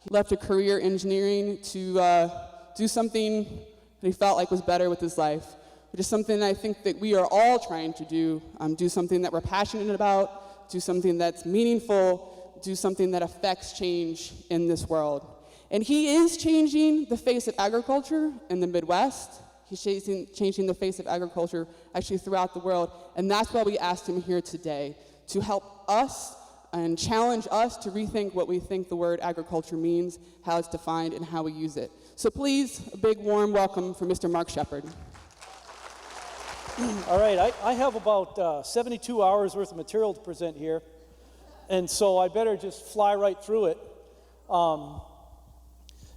He left a career engineering to do something that he felt like was better with his life, which is something I think that we are all trying to do something that we're passionate about, do something that's meaningful, do something that affects change in this world. And he is changing the face of agriculture in the Midwest. He's changing the face of agriculture actually throughout the world, and that's why we asked him here today, to help us and challenge us to rethink what we think the word agriculture means, how it's defined, and how we use it. So please, a big warm welcome for Mr. Mark Shepard. All right, I have about 72 hours worth of material to present here, and so I better just fly right through it.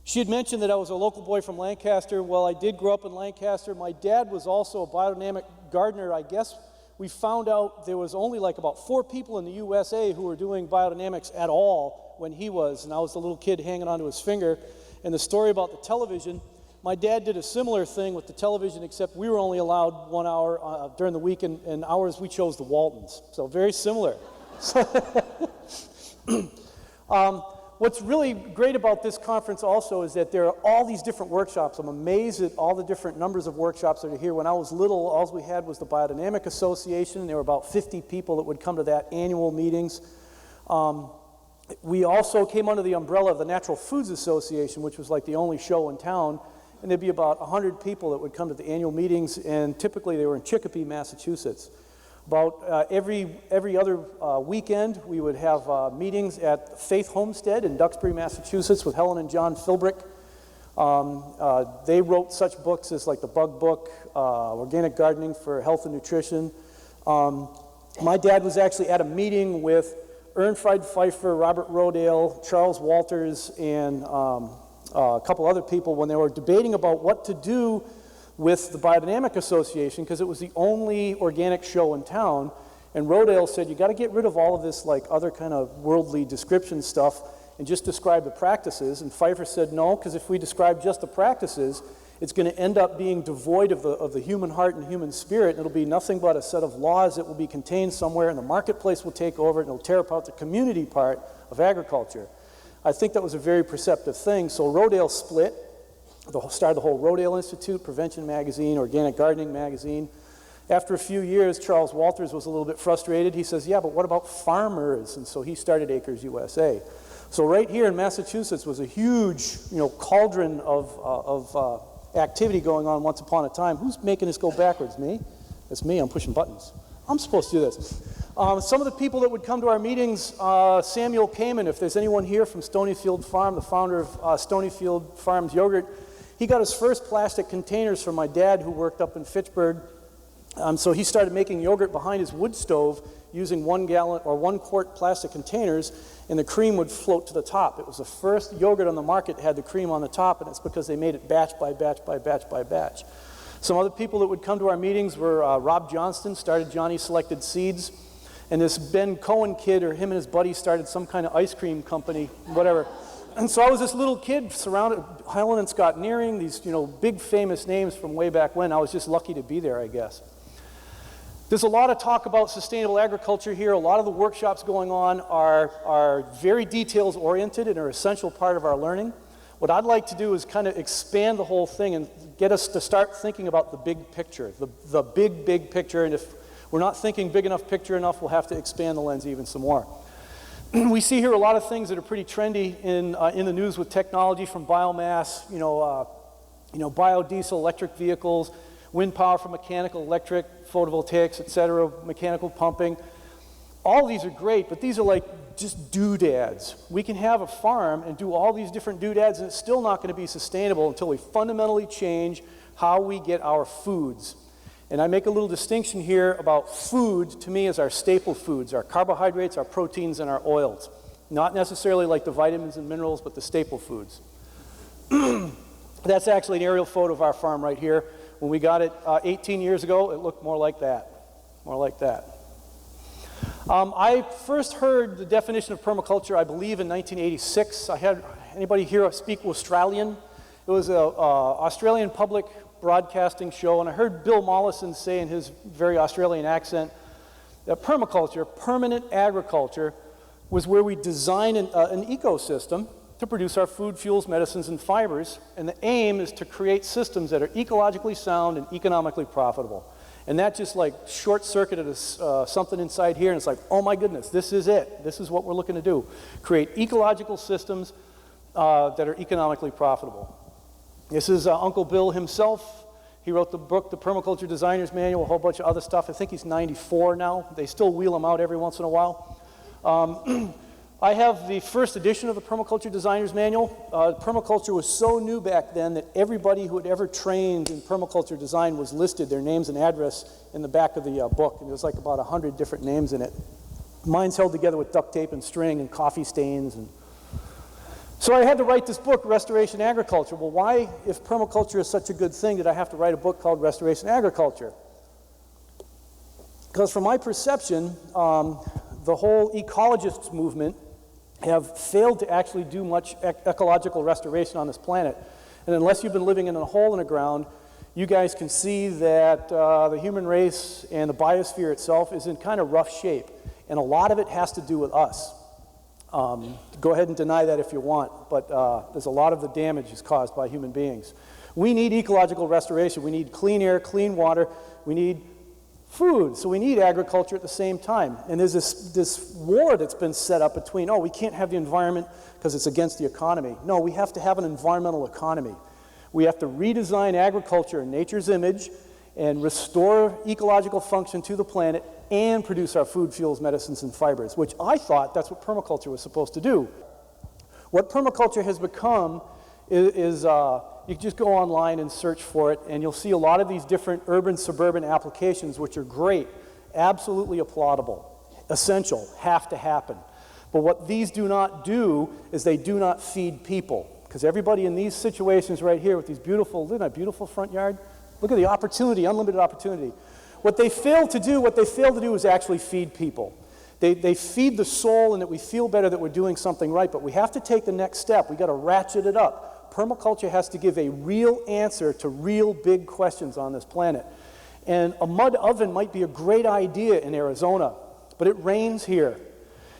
She had mentioned that I was a local boy from Lancaster. Well, I did grow up in Lancaster. My dad was also a biodynamic gardener. I guess we found out there was only like about 4 people in the USA who were doing biodynamics at all when he was, and I was the little kid hanging onto his finger. And the story about the television, my dad did a similar thing with the television, except we were only allowed 1 hour during the week, and hours we chose the Waltons. So very similar. What's really great about this conference also is that there are all these different workshops. I'm amazed at all the different numbers of workshops that are here. When I was little, all we had was the Biodynamic Association. There were about 50 people that would come to that annual meetings. We also came under the umbrella of the Natural Foods Association, which was like the only show in town. And there'd be about 100 people that would come to the annual meetings, and typically they were in Chicopee, Massachusetts. About every other weekend, we would have meetings at Faith Homestead in Duxbury, Massachusetts, with Helen and John Philbrick. They wrote such books as like the Bug Book, Organic Gardening for Health and Nutrition. My dad was actually at a meeting with Ernfried Pfeiffer, Robert Rodale, Charles Walters, and a couple other people when they were debating about what to do with the Biodynamic Association, because it was the only organic show in town. And Rodale said, you got to get rid of all of this like other kind of worldly description stuff and just describe the practices. And Pfeiffer said, no, because if we describe just the practices, it's going to end up being devoid of the human heart and human spirit, and it'll be nothing but a set of laws that will be contained somewhere, and the marketplace will take over, and it'll tear apart the community part of agriculture. I think that was a very perceptive thing. So Rodale split, started the whole Rodale Institute, Prevention Magazine, Organic Gardening Magazine. After a few years, Charles Walters was a little bit frustrated. He says, yeah, but what about farmers? And so he started Acres USA. So right here in Massachusetts was a huge, cauldron of activity going on once upon a time. Who's making this go backwards? Me? That's me. I'm pushing buttons. I'm supposed to do this. Some of the people that would come to our meetings, Samuel Kamen, if there's anyone here from Stonyfield Farm, the founder of Stonyfield Farms Yogurt, he got his first plastic containers from my dad, who worked up in Fitchburg. So he started making yogurt behind his wood stove using 1 gallon or 1 quart plastic containers, and the cream would float to the top. It was the first yogurt on the market that had the cream on the top, and it's because they made it batch by batch by batch by batch. Some other people that would come to our meetings were Rob Johnston, started Johnny Selected Seeds, and this Ben Cohen kid, or him and his buddy, started some kind of ice cream company, whatever. And so I was this little kid surrounded, Helen and Scott Nearing, these big famous names from way back when. I was just lucky to be there, I guess. There's a lot of talk about sustainable agriculture here. A lot of the workshops going on are very details oriented and are an essential part of our learning. What I'd like to do is kind of expand the whole thing and get us to start thinking about the big picture, the big picture. And if we're not thinking big enough picture enough, we'll have to expand the lens even some more. We see here a lot of things that are pretty trendy in the news with technology, from biomass, biodiesel, electric vehicles, wind power from mechanical, electric, photovoltaics, etc., mechanical pumping. All these are great, but these are like just doodads. We can have a farm and do all these different doodads, and it's still not going to be sustainable until we fundamentally change how we get our foods. And I make a little distinction here about food, to me, as our staple foods, our carbohydrates, our proteins, and our oils. Not necessarily like the vitamins and minerals, but the staple foods. That's actually an aerial photo of our farm right here. When we got it 18 years ago, it looked more like that. More like that. I first heard the definition of permaculture, I believe, in 1986. I had anybody here speak Australian? It was an Australian public broadcasting show, and I heard Bill Mollison say in his very Australian accent that permaculture, permanent agriculture, was where we design an ecosystem to produce our food, fuels, medicines, and fibers. And the aim is to create systems that are ecologically sound and economically profitable. And that just like short-circuited something inside here, and it's like, oh my goodness, this is it. This is what we're looking to do. Create ecological systems that are economically profitable. This is Uncle Bill himself. He wrote the book, The Permaculture Designer's Manual, a whole bunch of other stuff. I think he's 94 now. They still wheel him out every once in a while. I have the first edition of the Permaculture Designer's Manual. Permaculture was so new back then that everybody who had ever trained in permaculture design was listed, their names and address, in the back of the book. And there was like about 100 different names in it. Mine's held together with duct tape and string and coffee stains. And so I had to write this book, Restoration Agriculture. Well, why, if permaculture is such a good thing, did I have to write a book called Restoration Agriculture? Because from my perception, the whole ecologists movement have failed to actually do much ecological restoration on this planet. And unless you've been living in a hole in the ground, you guys can see that the human race and the biosphere itself is in kind of rough shape. And a lot of it has to do with us. Go ahead and deny that if you want, but there's a lot of the damage is caused by human beings. We need ecological restoration. We need clean air, clean water. We need food, so we need agriculture at the same time. And there's this war that's been set up between, oh, we can't have the environment because it's against the economy. No, we have to have an environmental economy. We have to redesign agriculture in nature's image and restore ecological function to the planet and produce our food, fuels, medicines, and fibers, which I thought that's what permaculture was supposed to do. What permaculture has become is you can just go online and search for it, and you'll see a lot of these different urban-suburban applications, which are great, absolutely applaudable, essential, have to happen. But what these do not do is they do not feed people. Because everybody in these situations right here with these beautiful, look at that beautiful front yard. Look at the opportunity, unlimited opportunity. What they fail to do is actually feed people. They feed the soul and that we feel better that we're doing something right, but we have to take the next step. We've got to ratchet it up. Permaculture has to give a real answer to real big questions on this planet. And a mud oven might be a great idea in Arizona, but it rains here.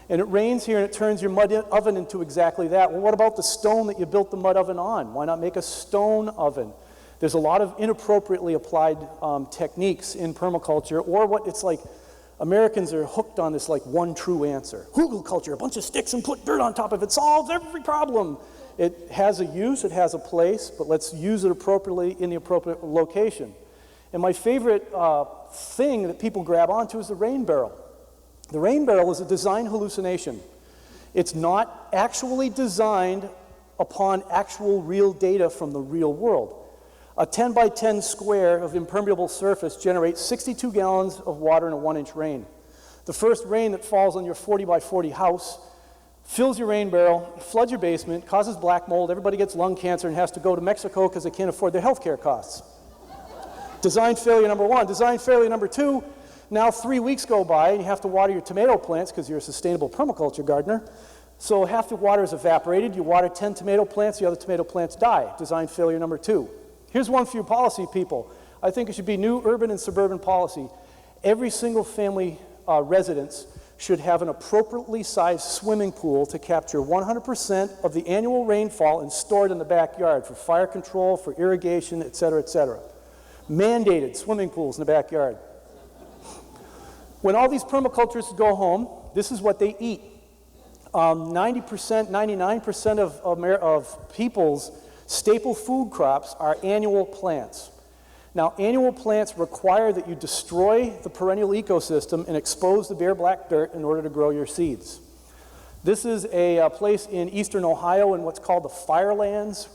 And it rains here and it turns your mud oven into exactly that. Well, what about the stone that you built the mud oven on? Why not make a stone oven? There's a lot of inappropriately applied techniques in permaculture, or what it's like, Americans are hooked on this like one true answer. Hugelkulture, a bunch of sticks and put dirt on top of it, solves every problem. It has a use, it has a place, but let's use it appropriately in the appropriate location. And my favorite thing that people grab onto is the rain barrel. The rain barrel is a design hallucination. It's not actually designed upon actual real data from the real world. A 10 by 10 square of impermeable surface generates 62 gallons of water in a 1-inch rain. The first rain that falls on your 40 by 40 house fills your rain barrel, floods your basement, causes black mold, everybody gets lung cancer and has to go to Mexico because they can't afford their health care costs. Design failure number one. Design failure number two, now 3 weeks go by and you have to water your tomato plants because you're a sustainable permaculture gardener. So half the water is evaporated, you water 10 tomato plants, the other tomato plants die. Design failure number two. Here's one for you policy people. I think it should be new urban and suburban policy. Every single family residence should have an appropriately sized swimming pool to capture 100% of the annual rainfall and store it in the backyard for fire control, for irrigation, et cetera, et cetera. Mandated swimming pools in the backyard. When all these permaculturists go home, this is what they eat. 90%, 99% of people's staple food crops are annual plants. Now, annual plants require that you destroy the perennial ecosystem and expose the bare black dirt in order to grow your seeds. This is a place in eastern Ohio in what's called the Firelands,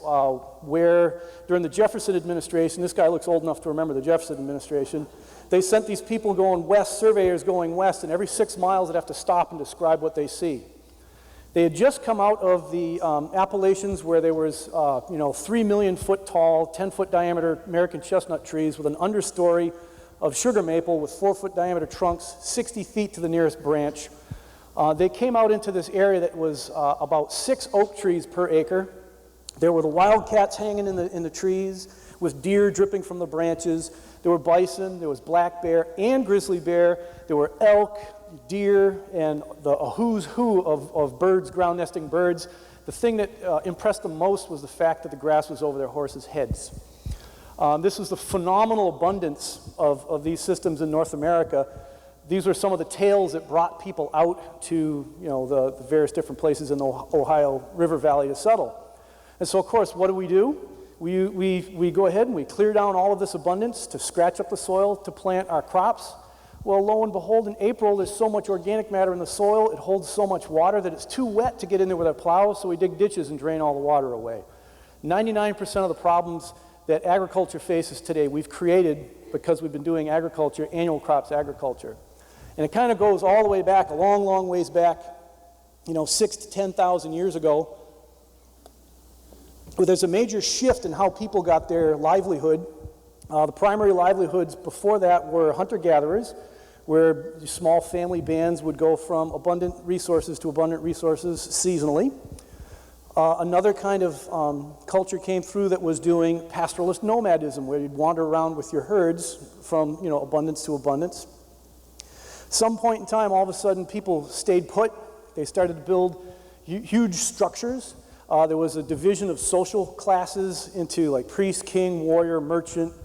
where during the Jefferson administration, this guy looks old enough to remember the Jefferson administration, they sent these people going west, surveyors going west, and every 6 miles they'd have to stop and describe what they see. They had just come out of the Appalachians where there was 3 million foot tall, 10-foot diameter American chestnut trees with an understory of sugar maple with 4-foot diameter trunks, 60 feet to the nearest branch. They came out into this area that was about 6 oak trees per acre. There were the wildcats hanging in the trees with deer dripping from the branches. There were bison, there was black bear and grizzly bear. There were elk, deer, and a who's who of birds, ground nesting birds. the thing that impressed them most was the fact that the grass was over their horses' heads. This was the phenomenal abundance of these systems in North America. These were some of the tales that brought people out to the various different places in the Ohio River Valley to settle. And so, of course, what do? We go ahead and we clear down all of this abundance to scratch up the soil to plant our crops. Well, lo and behold, in April, there's so much organic matter in the soil, it holds so much water that it's too wet to get in there with our plows, so we dig ditches and drain all the water away. 99% of the problems that agriculture faces today, we've created because we've been doing agriculture, annual crops agriculture. And it kind of goes all the way back, a long, long ways back, 6,000 to 10,000 years ago, where there's a major shift in how people got their livelihood. The primary livelihoods before that were hunter-gatherers, where small family bands would go from abundant resources to abundant resources seasonally. Another kind of culture came through that was doing pastoralist nomadism, where you'd wander around with your herds from abundance to abundance. Some point in time, all of a sudden, people stayed put. They started to build huge structures. There was a division of social classes into like priest, king, warrior, merchant,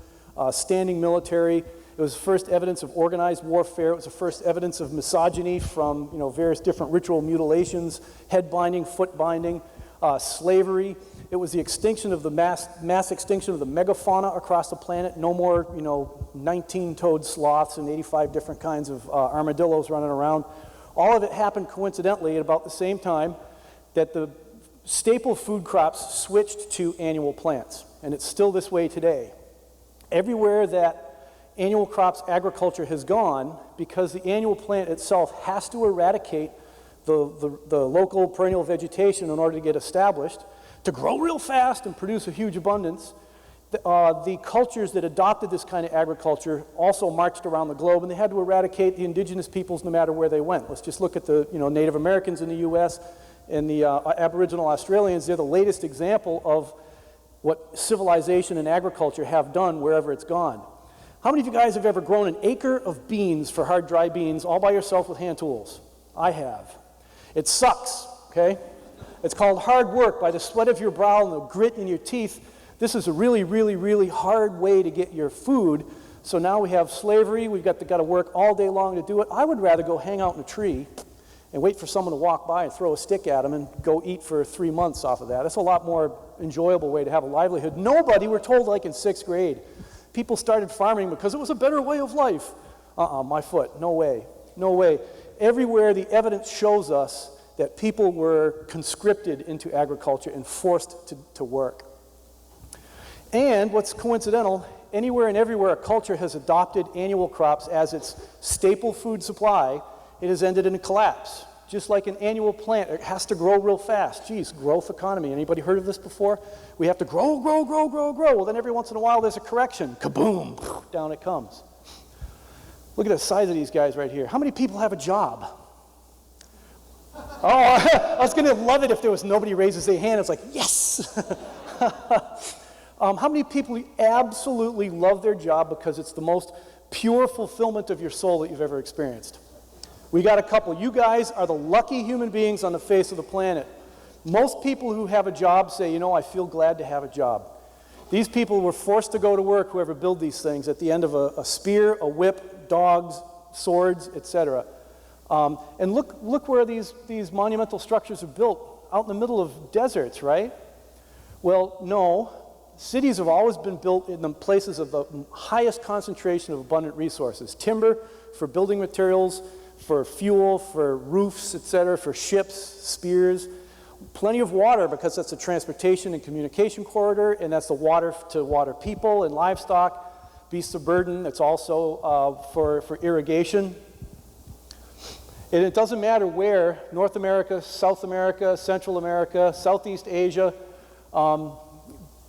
standing military. It was the first evidence of organized warfare. It was the first evidence of misogyny from various different ritual mutilations, head binding, foot binding, slavery. It was the extinction of the mass extinction of the megafauna across the planet. No more 19-toed sloths and 85 different kinds of armadillos running around. All of it happened coincidentally at about the same time that the staple food crops switched to annual plants, and it's still this way today. Everywhere that annual crops agriculture has gone, because the annual plant itself has to eradicate the local perennial vegetation in order to get established, to grow real fast and produce a huge abundance, the cultures that adopted this kind of agriculture also marched around the globe, and they had to eradicate the indigenous peoples no matter where they went. Let's just look at the Native Americans in the U.S. and the Aboriginal Australians. They're the latest example of what civilization and agriculture have done wherever it's gone. How many of you guys have ever grown an acre of beans for hard, dry beans all by yourself with hand tools? I have. It sucks, okay? It's called hard work. By the sweat of your brow and the grit in your teeth, this is a really, really, really hard way to get your food. So now we have slavery. We've got to work all day long to do it. I would rather go hang out in a tree and wait for someone to walk by and throw a stick at them and go eat for 3 months off of that. That's a lot more enjoyable way to have a livelihood. Nobody, we're told like in 6th grade, people started farming because it was a better way of life. My foot, no way, no way. Everywhere the evidence shows us that people were conscripted into agriculture and forced to work. And what's coincidental, anywhere and everywhere a culture has adopted annual crops as its staple food supply, it has ended in a collapse. Just like an annual plant, it has to grow real fast. Geez, growth economy. Anybody heard of this before? We have to grow. Well, then every once in a while there's a correction. Kaboom! Down it comes. Look at the size of these guys right here. How many people have a job? Oh, I was going to love it if there was nobody raises their hand. It's like, yes! How many people absolutely love their job because it's the most pure fulfillment of your soul that you've ever experienced? We got a couple. You guys are the lucky human beings on the face of the planet. Most people who have a job say, I feel glad to have a job. These people were forced to go to work, whoever built these things, at the end of a spear, a whip, dogs, swords, etc. And look where these monumental structures are built, out in the middle of deserts, right? Well, no. Cities have always been built in the places of the highest concentration of abundant resources. Timber for building materials, for fuel, for roofs, etc., for ships, spears. Plenty of water because that's a transportation and communication corridor, and that's the water to water people and livestock. Beasts of burden, that's also for irrigation. And it doesn't matter where, North America, South America, Central America, Southeast Asia,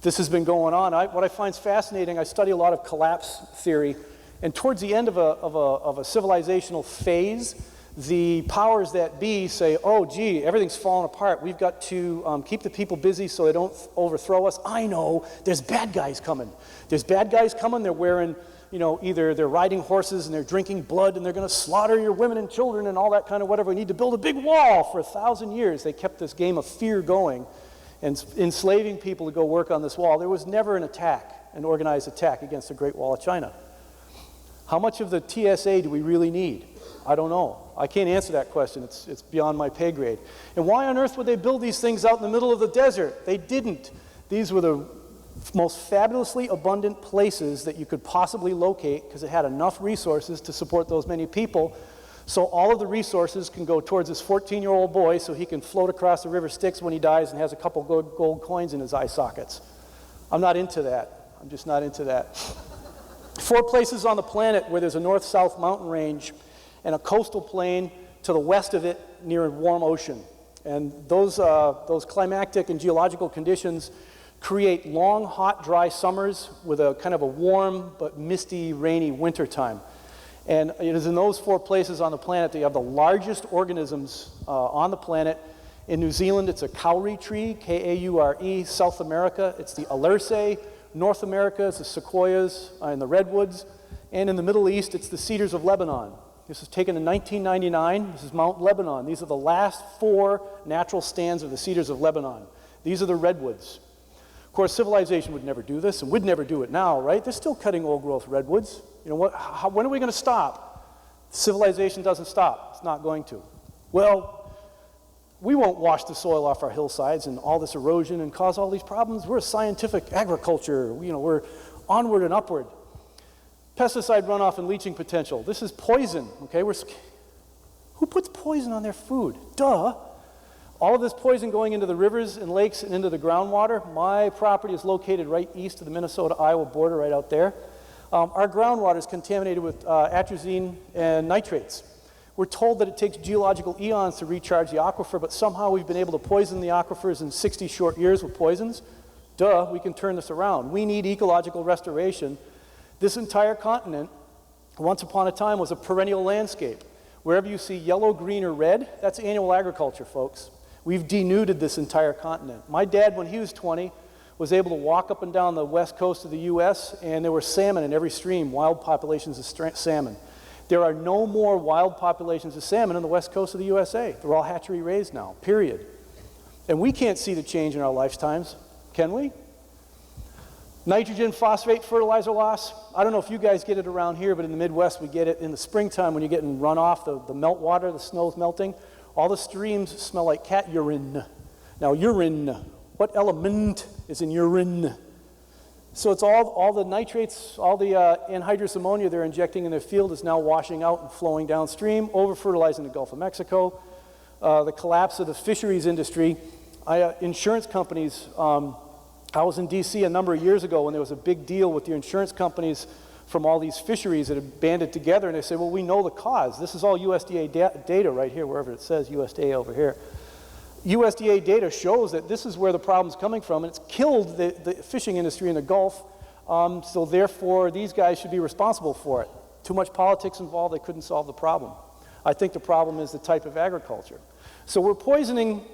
this has been going on. What I find fascinating, I study a lot of collapse theory, and towards the end of a civilizational phase, the powers that be say, oh, gee, everything's falling apart. We've got to keep the people busy so they don't overthrow us. I know, there's bad guys coming. There's bad guys coming. They're wearing, you know, either they're riding horses and they're drinking blood and they're going to slaughter your women and children and all that kind of whatever. We need to build a big wall. For 1,000 years, they kept this game of fear going and enslaving people to go work on this wall. There was never an attack, an organized attack against the Great Wall of China. How much of the TSA do we really need? I don't know. I can't answer that question. It's beyond my pay grade. And why on earth would they build these things out in the middle of the desert? They didn't. These were the most fabulously abundant places that you could possibly locate because it had enough resources to support those many people. So all of the resources can go towards this 14-year-old boy so he can float across the river Styx when he dies and has a couple gold coins in his eye sockets. I'm not into that. I'm just not into that. 4 places on the planet where there's a north-south mountain range and a coastal plain to the west of it near a warm ocean. And those climatic and geological conditions create long, hot, dry summers with a kind of a warm but misty, rainy winter time. And it is in those 4 places on the planet that you have the largest organisms on the planet. In New Zealand, it's a kauri tree, K-A-U-R-E. South America, it's the alerce. North America, it's the sequoias and the redwoods. And in the Middle East, it's the cedars of Lebanon. This was taken in 1999. This is Mount Lebanon. These are the last 4 natural stands of the cedars of Lebanon. These are the redwoods. Of course, civilization would never do this, and would never do it now, right? They're still cutting old-growth redwoods. You know, when are we going to stop? Civilization doesn't stop. It's not going to. Well, we won't wash the soil off our hillsides and all this erosion and cause all these problems. We're a scientific agriculture. You know, we're onward and upward. Pesticide runoff and leaching potential. This is poison, okay? Who puts poison on their food? Duh. All of this poison going into the rivers and lakes and into the groundwater. My property is located right east of the Minnesota-Iowa border, right out there. Our groundwater is contaminated with atrazine and nitrates. We're told that it takes geological eons to recharge the aquifer, but somehow we've been able to poison the aquifers in 60 short years with poisons. Duh, we can turn this around. We need ecological restoration. This entire continent, once upon a time, was a perennial landscape. Wherever you see yellow, green, or red, that's annual agriculture, folks. We've denuded this entire continent. My dad, when he was 20, was able to walk up and down the west coast of the U.S., and there were salmon in every stream, wild populations of salmon. There are no more wild populations of salmon on the west coast of the USA. They're all hatchery raised now, period. And we can't see the change in our lifetimes, can we? Nitrogen, phosphate, fertilizer loss. I don't know if you guys get it around here, but in the Midwest we get it in the springtime when you're getting runoff, the meltwater, the snow's melting. All the streams smell like cat urine. Now urine, what element is in urine? So it's all the nitrates, all the anhydrous ammonia they're injecting in their field is now washing out and flowing downstream, over-fertilizing the Gulf of Mexico. The collapse of the fisheries industry. Insurance companies, I was in D.C. a number of years ago when there was a big deal with the insurance companies from all these fisheries that had banded together, and they say, well, we know the cause. This is all USDA data right here, wherever it says USDA over here. USDA data shows that this is where the problem's coming from, and it's killed the fishing industry in the Gulf, so therefore these guys should be responsible for it. Too much politics involved, they couldn't solve the problem. I think the problem is the type of agriculture. So we're poisoning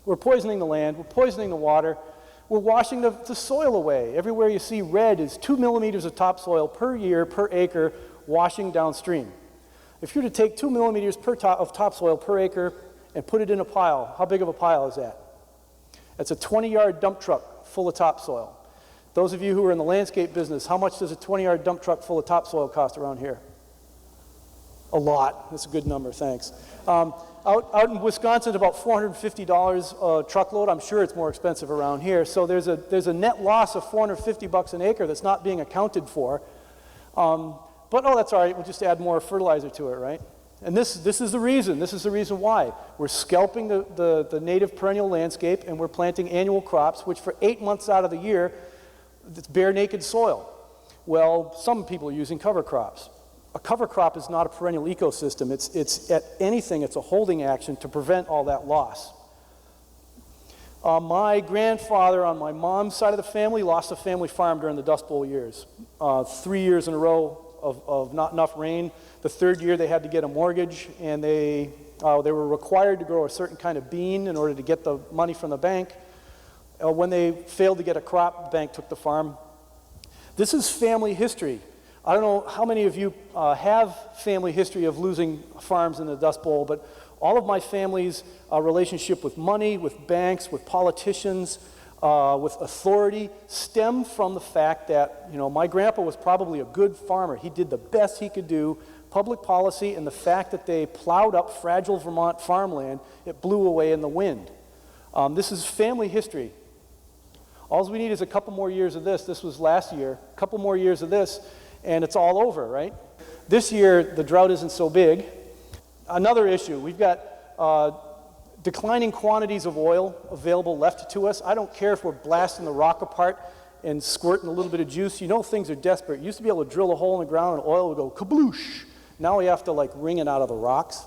the land, we're poisoning the water, we're washing the soil away. Everywhere you see red is 2 millimeters of topsoil per year, per acre, washing downstream. If you were to take 2 millimeters of topsoil per acre and put it in a pile, how big of a pile is that? It's a 20-yard dump truck full of topsoil. Those of you who are in the landscape business, how much does a 20-yard dump truck full of topsoil cost around here? A lot. That's a good number, thanks. Out in Wisconsin, about $450 a truckload. I'm sure it's more expensive around here. So there's a net loss of $450 an acre that's not being accounted for. But oh, that's all right. We'll just add more fertilizer to it, right? And this is the reason. This is the reason why. We're scalping the native perennial landscape, and we're planting annual crops, which for 8 months out of the year, it's bare naked soil. Well, some people are using cover crops. A cover crop is not a perennial ecosystem. It's at anything, it's a holding action to prevent all that loss. My grandfather on my mom's side of the family lost a family farm during the Dust Bowl years. 3 years in a row of not enough rain. The third year they had to get a mortgage, and they were required to grow a certain kind of bean in order to get the money from the bank. When they failed to get a crop, the bank took the farm. This is family history. I don't know how many of you have family history of losing farms in the Dust Bowl, but all of my family's relationship with money, with banks, with politicians, with authority stem from the fact that, you know, my grandpa was probably a good farmer. He did the best he could do. Public policy and the fact that they plowed up fragile Vermont farmland, it blew away in the wind. This is family history. All we need is a couple more years of this. This was last year. A couple more years of this, and it's all over, right? This year, the drought isn't so big. Another issue, we've got declining quantities of oil available left to us. I don't care if we're blasting the rock apart and squirting a little bit of juice. You know things are desperate. You used to be able to drill a hole in the ground and oil would go kabloosh. Now we have to like wring it out of the rocks.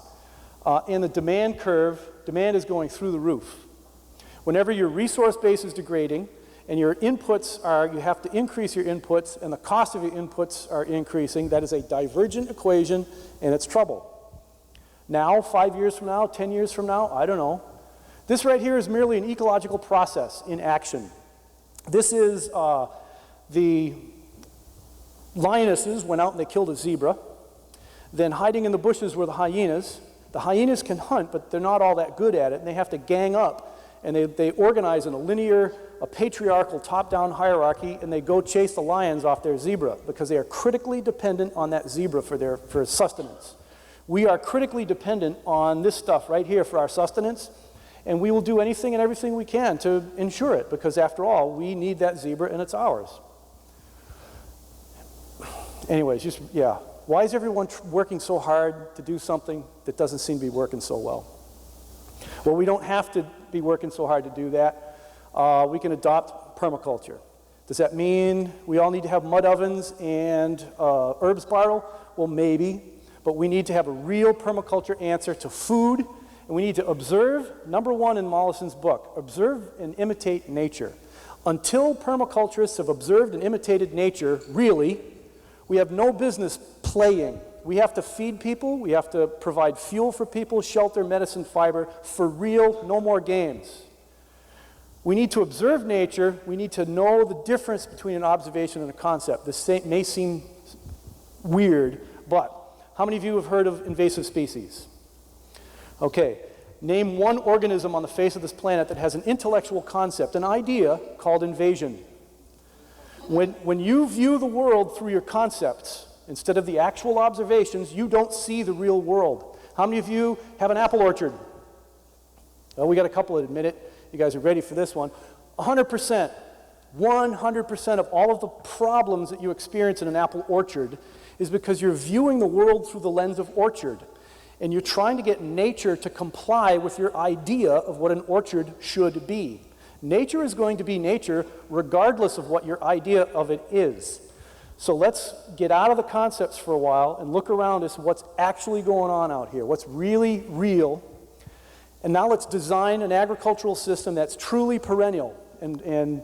And the demand curve, demand is going through the roof. Whenever your resource base is degrading and your inputs are, you have to increase your inputs and the cost of your inputs are increasing, that is a divergent equation and it's trouble. Now, 5 years from now, 10 years from now, I don't know. This right here is merely an ecological process in action. This is the lionesses went out and they killed a zebra. Then hiding in the bushes were the hyenas. The hyenas can hunt, but they're not all that good at it, and they have to gang up, and they organize in a linear, a patriarchal top-down hierarchy, and they go chase the lions off their zebra because they are critically dependent on that zebra for sustenance. We are critically dependent on this stuff right here for our sustenance, and we will do anything and everything we can to ensure it, because after all, we need that zebra and it's ours. Anyways, yeah. Why is everyone working so hard to do something that doesn't seem to be working so well? Well, we don't have to be working so hard to do that. We can adopt permaculture. Does that mean we all need to have mud ovens and herbs barrel? Well, maybe. But we need to have a real permaculture answer to food, and we need to observe, number one in Mollison's book, observe and imitate nature. Until permaculturists have observed and imitated nature, really, we have no business playing. We have to feed people, we have to provide fuel for people, shelter, medicine, fiber, for real, no more games. We need to observe nature, we need to know the difference between an observation and a concept. This may seem weird, but how many of you have heard of invasive species? Okay, name one organism on the face of this planet that has an intellectual concept, an idea called invasion. When you view the world through your concepts, instead of the actual observations, you don't see the real world. How many of you have an apple orchard? Well, we got a couple that admit it. You guys are ready for this one. 100%, 100% of all of the problems that you experience in an apple orchard is because you're viewing the world through the lens of orchard. And you're trying to get nature to comply with your idea of what an orchard should be. Nature is going to be nature regardless of what your idea of it is. So let's get out of the concepts for a while and look around us what's actually going on out here, what's really real. And now let's design an agricultural system that's truly perennial and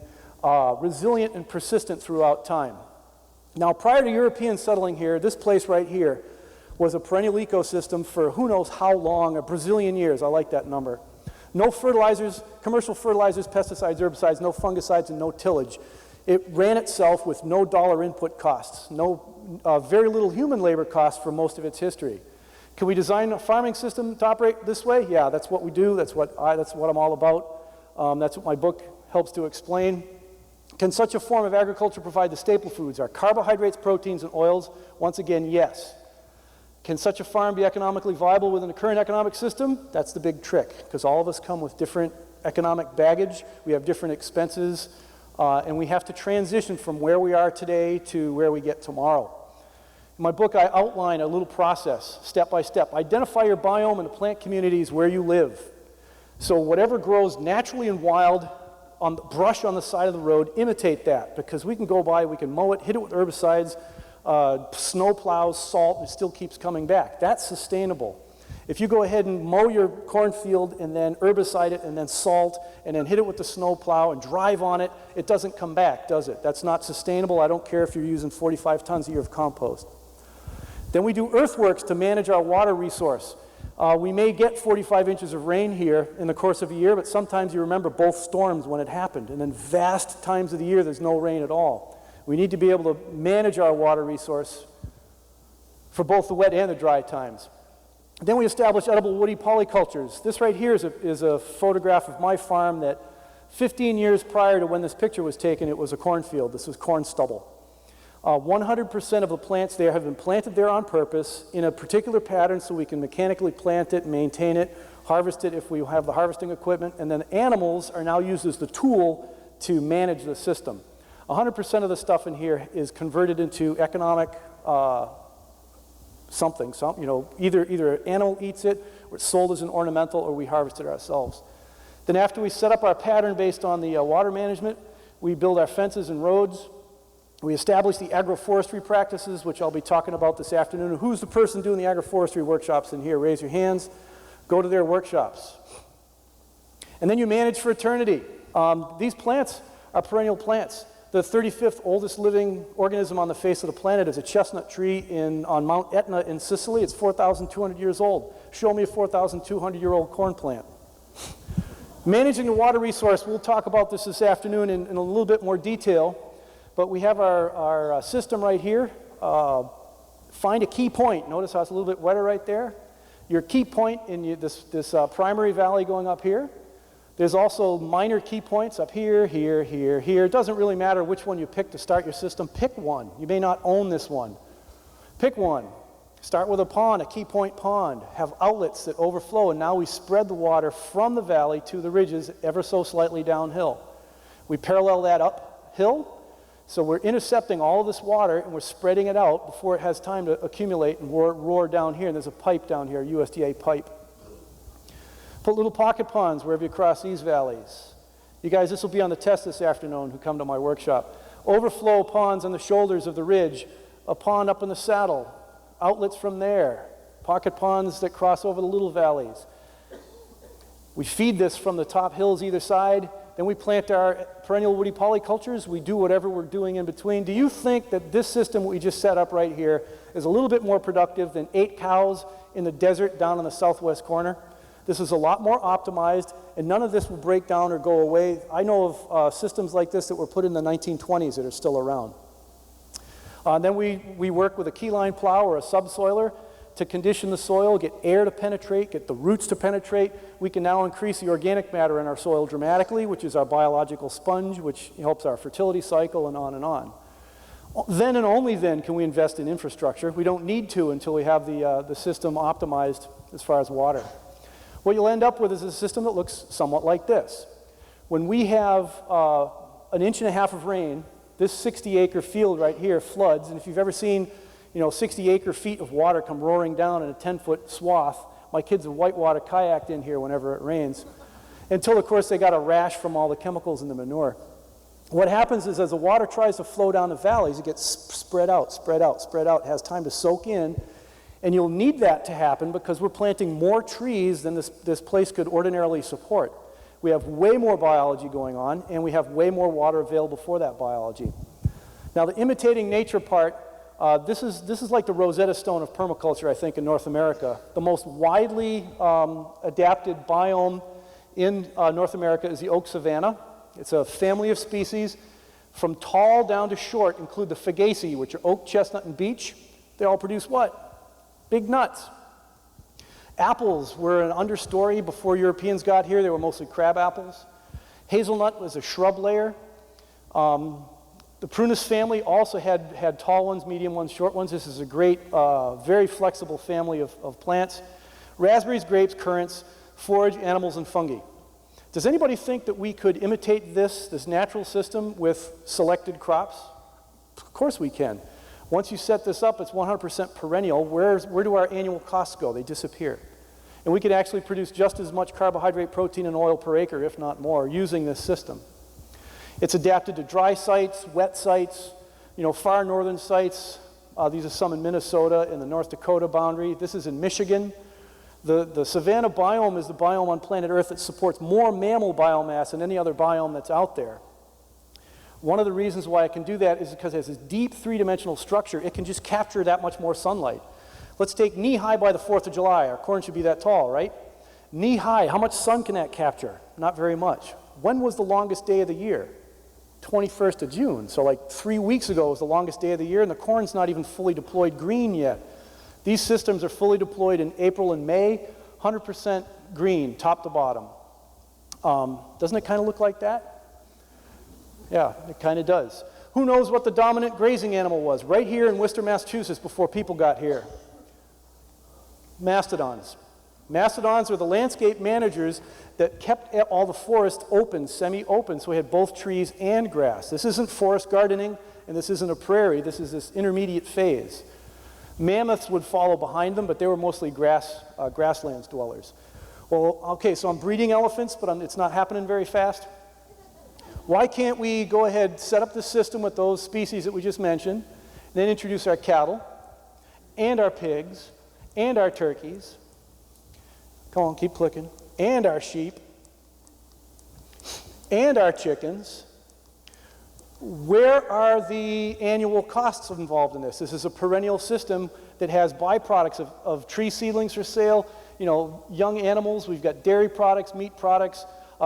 resilient and persistent throughout time. Now, prior to Europeans settling here, this place right here was a perennial ecosystem for who knows how long, a Brazilian years. I like that number. No fertilizers, commercial fertilizers, pesticides, herbicides, no fungicides, and no tillage. It ran itself with no dollar input costs, very little human labor costs for most of its history. Can we design a farming system to operate this way? Yeah, that's what we do. That's what I'm all about. That's what my book helps to explain. Can such a form of agriculture provide the staple foods? Are carbohydrates, proteins, and oils? Once again, yes. Can such a farm be economically viable within the current economic system? That's the big trick, because all of us come with different economic baggage. We have different expenses, and we have to transition from where we are today to where we get tomorrow. In my book, I outline a little process, step by step. Identify your biome and the plant communities where you live. So whatever grows naturally and wild, on the brush on the side of the road, imitate that, because we can go by, we can mow it, hit it with herbicides, snow plows, salt, and it still keeps coming back. That's sustainable. If you go ahead and mow your cornfield and then herbicide it and then salt and then hit it with the snow plow and drive on it, it doesn't come back, does it? That's not sustainable. I don't care if you're using 45 tons a year of compost. Then we do earthworks to manage our water resource. We may get 45 inches of rain here in the course of a year, but sometimes you remember both storms when it happened, and then vast times of the year there's no rain at all. We need to be able to manage our water resource for both the wet and the dry times. Then we established edible woody polycultures. This right here is a photograph of my farm that 15 years prior to when this picture was taken, it was a cornfield. This was corn stubble. 100% of the plants there have been planted there on purpose in a particular pattern so we can mechanically plant it, maintain it, harvest it if we have the harvesting equipment, and then animals are now used as the tool to manage the system. 100% of the stuff in here is converted into economic either an animal eats it, or it's sold as an ornamental, or we harvest it ourselves. Then after we set up our pattern based on the water management, we build our fences and roads. We establish the agroforestry practices, which I'll be talking about this afternoon. Who's the person doing the agroforestry workshops in here? Raise your hands. Go to their workshops. And then you manage for eternity. These plants are perennial plants. The 35th oldest living organism on the face of the planet is a chestnut tree on Mount Etna in Sicily. It's 4,200 years old. Show me a 4,200-year-old corn plant. Managing the water resource, we'll talk about this afternoon in a little bit more detail, but we have our system right here. Find a key point. Notice how it's a little bit wetter right there. Your key point in this primary valley going up here. There's also minor key points up here, here, here, here. It doesn't really matter which one you pick to start your system. Pick one. You may not own this one. Pick one. Start with a pond, a key point pond. Have outlets that overflow, and now we spread the water from the valley to the ridges ever so slightly downhill. We parallel that uphill, so we're intercepting all of this water, and we're spreading it out before it has time to accumulate and roar down here. And there's a pipe down here, USDA pipe. Put little pocket ponds wherever you cross these valleys. You guys, this will be on the test this afternoon who come to my workshop. Overflow ponds on the shoulders of the ridge, a pond up in the saddle, outlets from there, pocket ponds that cross over the little valleys. We feed this from the top hills either side, then we plant our perennial woody polycultures. We do whatever we're doing in between. Do you think that this system we just set up right here is a little bit more productive than 8 cows in the desert down in the southwest corner? This is a lot more optimized, and none of this will break down or go away. I know of systems like this that were put in the 1920s that are still around. Then we work with a keyline plow or a subsoiler to condition the soil, get air to penetrate, get the roots to penetrate. We can now increase the organic matter in our soil dramatically, which is our biological sponge, which helps our fertility cycle, and on and on. Then and only then can we invest in infrastructure. We don't need to until we have the system optimized as far as water. What you'll end up with is a system that looks somewhat like this. When we have 1.5 inches of rain, this 60-acre field right here floods, and if you've ever seen 60 acre-feet of water come roaring down in a 10-foot swath, my kids have whitewater kayaked in here whenever it rains, until, of course, they got a rash from all the chemicals in the manure. What happens is as the water tries to flow down the valleys, it gets spread out, spread out, spread out. It has time to soak in, and you'll need that to happen because we're planting more trees than this place could ordinarily support. We have way more biology going on, and we have way more water available for that biology. Now, the imitating nature part, this is like the Rosetta Stone of permaculture, I think, in North America. The most widely adapted biome in North America is the oak savanna. It's a family of species. From tall down to short include the Fagaceae, which are oak, chestnut, and beech. They all produce what? Big nuts. Apples were an understory before Europeans got here. They were mostly crab apples. Hazelnut was a shrub layer. The prunus family also had tall ones, medium ones, short ones. This is a great, very flexible family of plants. Raspberries, grapes, currants, forage, animals, and fungi. Does anybody think that we could imitate this natural system with selected crops? Of course we can. Once you set this up, it's 100% perennial. Where do our annual costs go? They disappear. And we could actually produce just as much carbohydrate, protein, and oil per acre, if not more, using this system. It's adapted to dry sites, wet sites, far northern sites. These are some in Minnesota and the North Dakota boundary. This is in Michigan. The savanna biome is the biome on planet Earth that supports more mammal biomass than any other biome that's out there. One of the reasons why I can do that is because it has this deep three-dimensional structure. It can just capture that much more sunlight. Let's take knee-high by the 4th of July. Our corn should be that tall, right? Knee-high, how much sun can that capture? Not very much. When was the longest day of the year? 21st of June. So like 3 weeks ago was the longest day of the year, and the corn's not even fully deployed green yet. These systems are fully deployed in April and May, 100% green, top to bottom. Doesn't it kind of look like that? Yeah, it kind of does. Who knows what the dominant grazing animal was right here in Worcester, Massachusetts before people got here? Mastodons. Mastodons were the landscape managers that kept all the forest open, semi-open, so we had both trees and grass. This isn't forest gardening, and this isn't a prairie. This is this intermediate phase. Mammoths would follow behind them, but they were mostly grasslands dwellers. Well, okay, so I'm breeding elephants, but it's not happening very fast. Why can't we go ahead, set up the system with those species that we just mentioned, and then introduce our cattle, and our pigs, and our turkeys, come on, keep clicking, and our sheep, and our chickens? Where are the annual costs involved in this? This is a perennial system that has byproducts of tree seedlings for sale, you know, young animals. We've got dairy products, meat products.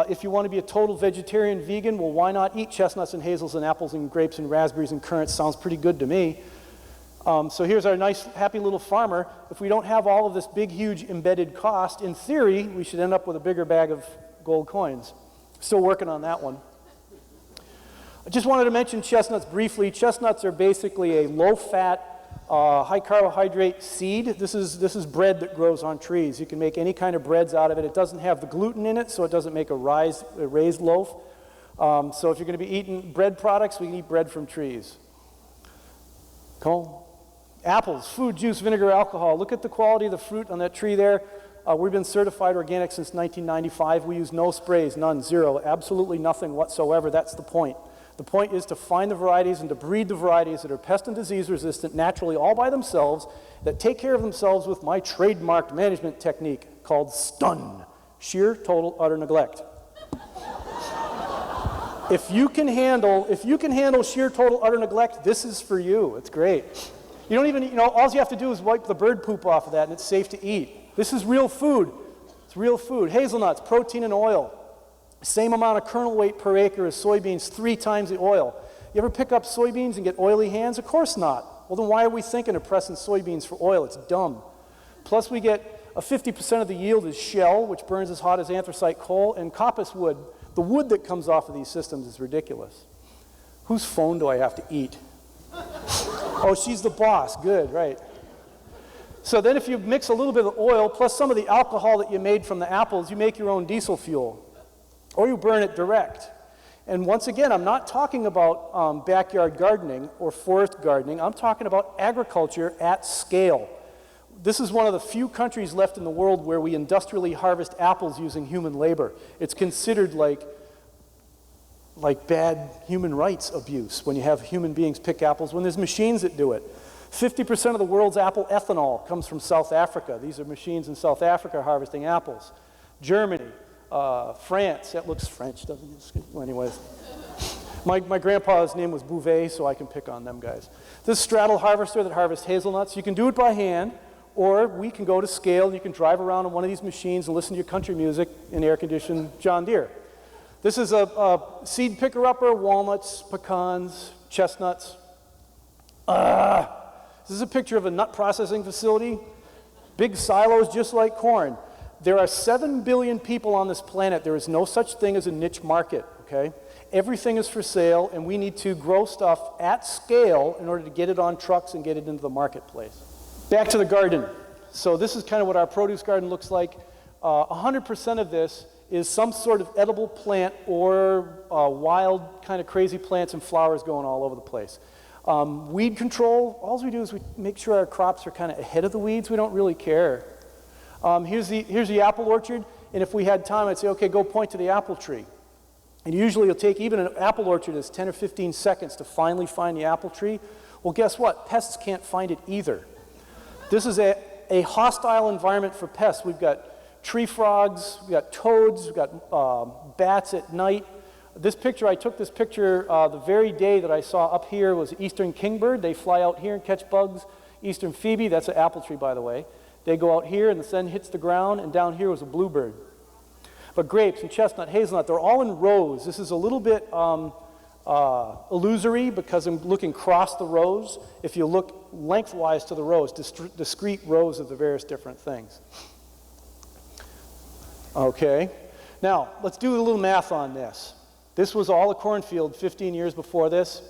If you want to be a total vegetarian vegan, well, why not eat chestnuts and hazels and apples and grapes and raspberries and currants? Sounds pretty good to me. So here's our nice, happy little farmer. If we don't have all of this big, huge embedded cost, in theory, we should end up with a bigger bag of gold coins. Still working on that one. I just wanted to mention chestnuts briefly. Chestnuts are basically a low-fat, high-carbohydrate seed. This is bread that grows on trees. You can make any kind of breads out of it. It doesn't have the gluten in it, so it doesn't make a raised loaf. So if you're going to be eating bread products, we can eat bread from trees. Cool. Apples, food, juice, vinegar, alcohol. Look at the quality of the fruit on that tree there. We've been certified organic since 1995. We use no sprays, none, zero, absolutely nothing whatsoever. That's the point. The point is to find the varieties and to breed the varieties that are pest and disease resistant naturally all by themselves, that take care of themselves with my trademarked management technique called STUN, sheer total utter neglect. If you can handle sheer total utter neglect, this is for you. It's great. You don't even, all you have to do is wipe the bird poop off of that and it's safe to eat. This is real food. It's real food. Hazelnuts, protein and oil. Same amount of kernel weight per acre as soybeans, 3 times the oil. You ever pick up soybeans and get oily hands? Of course not. Well, then why are we thinking of pressing soybeans for oil? It's dumb. Plus we get 50% of the yield is shell, which burns as hot as anthracite coal, and coppice wood. The wood that comes off of these systems is ridiculous. Whose phone do I have to eat? Oh, she's the boss. Good, right. So then if you mix a little bit of oil plus some of the alcohol that you made from the apples, you make your own diesel fuel. Or you burn it direct. And once again, I'm not talking about backyard gardening or forest gardening. I'm talking about agriculture at scale. This is one of the few countries left in the world where we industrially harvest apples using human labor. It's considered like bad human rights abuse when you have human beings pick apples when there's machines that do it. 50% of the world's apple ethanol comes from South Africa. These are machines in South Africa harvesting apples. Germany, France, that looks French, doesn't it? Well, anyways. My grandpa's name was Bouvet, so I can pick on them guys. This straddle harvester that harvests hazelnuts, you can do it by hand, or we can go to scale and you can drive around on one of these machines and listen to your country music in air-conditioned John Deere. This is a seed picker-upper, walnuts, pecans, chestnuts. This is a picture of a nut processing facility. Big silos just like corn. There are 7 billion people on this planet. There is no such thing as a niche market, okay? Everything is for sale, and we need to grow stuff at scale in order to get it on trucks and get it into the marketplace. Back to the garden. So this is kind of what our produce garden looks like. 100% of this is some sort of edible plant or wild kind of crazy plants and flowers going all over the place. Weed control, all we do is we make sure our crops are kind of ahead of the weeds. We don't really care. Here's the apple orchard, and if we had time, I'd say, okay, go point to the apple tree. And usually it'll take even an apple orchard is 10 or 15 seconds to finally find the apple tree. Well, guess what? Pests can't find it either. This is a hostile environment for pests. We've got tree frogs, we've got toads, we've got bats at night. I took this picture the very day that I saw up here was eastern kingbird. They fly out here and catch bugs. Eastern phoebe, that's an apple tree, by the way. They go out here and the sun hits the ground, and down here was a bluebird. But grapes and chestnut, hazelnut, they're all in rows. This is a little bit illusory because I'm looking across the rows. If you look lengthwise to the rows, discrete rows of the various different things. Okay, now let's do a little math on this. This was all a cornfield 15 years before this.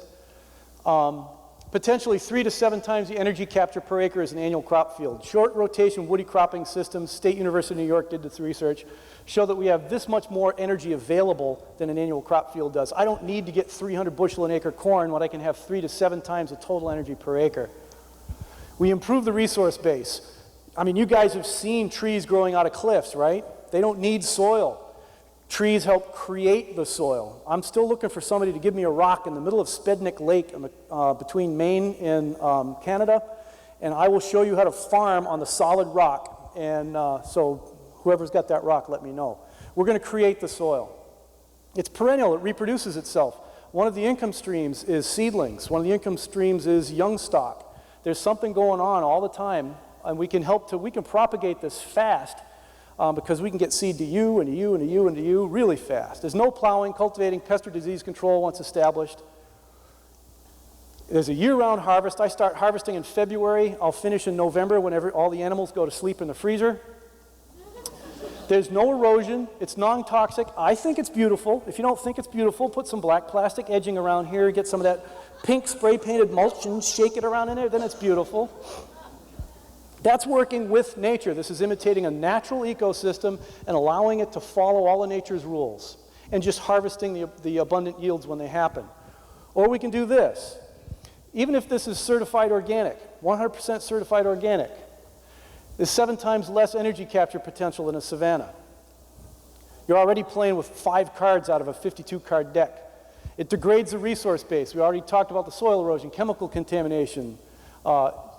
Potentially 3 to 7 times the energy capture per acre as an annual crop field. Short rotation woody cropping systems, State University of New York did this research, show that we have this much more energy available than an annual crop field does. I don't need to get 300 bushel an acre corn when I can have 3 to 7 times the total energy per acre. We improve the resource base. I mean, you guys have seen trees growing out of cliffs, right? They don't need soil. Trees help create the soil. I'm still looking for somebody to give me a rock in the middle of Spednick Lake between Maine and Canada, and I will show you how to farm on the solid rock. And so whoever's got that rock, let me know. We're going to create the soil. It's perennial. It reproduces itself. One of the income streams is seedlings. One of the income streams is young stock. There's something going on all the time, and we can propagate this fast. Because we can get seed to you and to you and to you and to you really fast. There's no plowing, cultivating, pest or disease control once established. There's a year-round harvest. I start harvesting in February. I'll finish in November whenever all the animals go to sleep in the freezer. There's no erosion. It's non-toxic. I think it's beautiful. If you don't think it's beautiful, put some black plastic edging around here, get some of that pink spray-painted mulch and shake it around in there, then it's beautiful. That's working with nature. This is imitating a natural ecosystem and allowing it to follow all of nature's rules and just harvesting the abundant yields when they happen. Or we can do this. Even if this is certified organic, 100% certified organic, there's 7 times less energy capture potential than a savanna. You're already playing with 5 cards out of a 52-card deck. It degrades the resource base. We already talked about the soil erosion, chemical contamination,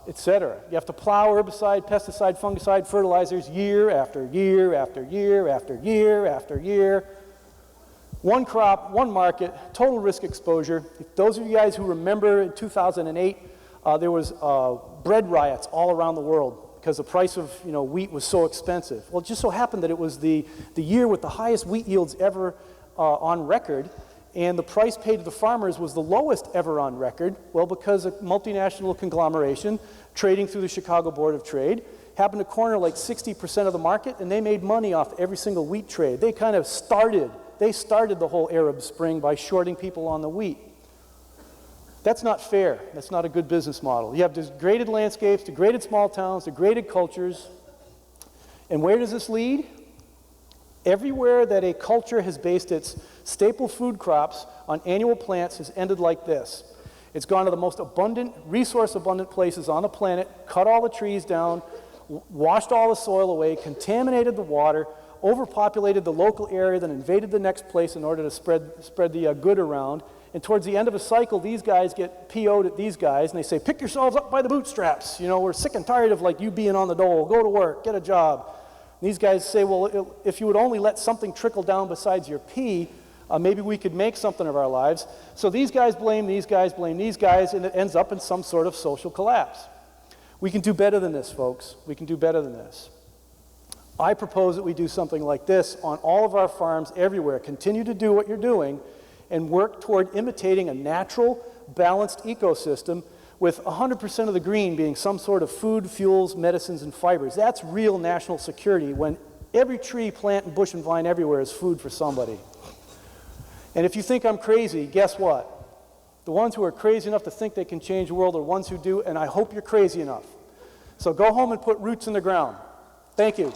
etc. You have to plow, herbicide, pesticide, fungicide, fertilizers year after year after year after year after year. One crop, one market, total risk exposure. If those of you guys who remember in 2008, there was bread riots all around the world because the price of wheat was so expensive. Well, it just so happened that it was the year with the highest wheat yields ever on record. And the price paid to the farmers was the lowest ever on record. Well, because a multinational conglomeration trading through the Chicago Board of Trade happened to corner like 60% of the market, and they made money off every single wheat trade. They kind of started the whole Arab Spring by shorting people on the wheat. That's not fair. That's not a good business model. You have degraded landscapes, degraded small towns, degraded cultures. And where does this lead? Everywhere that a culture has based its staple food crops on annual plants has ended like this. It's gone to the most abundant, resource-abundant places on the planet, cut all the trees down, washed all the soil away, contaminated the water, overpopulated the local area, then invaded the next place in order to spread the good around. And towards the end of a cycle, these guys get PO'd at these guys, and they say, pick yourselves up by the bootstraps. We're sick and tired of you being on the dole. Go to work, get a job. These guys say, well, if you would only let something trickle down besides your pee, maybe we could make something of our lives. So these guys blame these guys, blame these guys, and it ends up in some sort of social collapse. We can do better than this, folks. We can do better than this. I propose that we do something like this on all of our farms everywhere. Continue to do what you're doing and work toward imitating a natural, balanced ecosystem with 100% of the green being some sort of food, fuels, medicines, and fibers. That's real national security when every tree, plant, and bush and vine everywhere is food for somebody. And if you think I'm crazy, guess what? The ones who are crazy enough to think they can change the world are the ones who do, and I hope you're crazy enough. So go home and put roots in the ground. Thank you.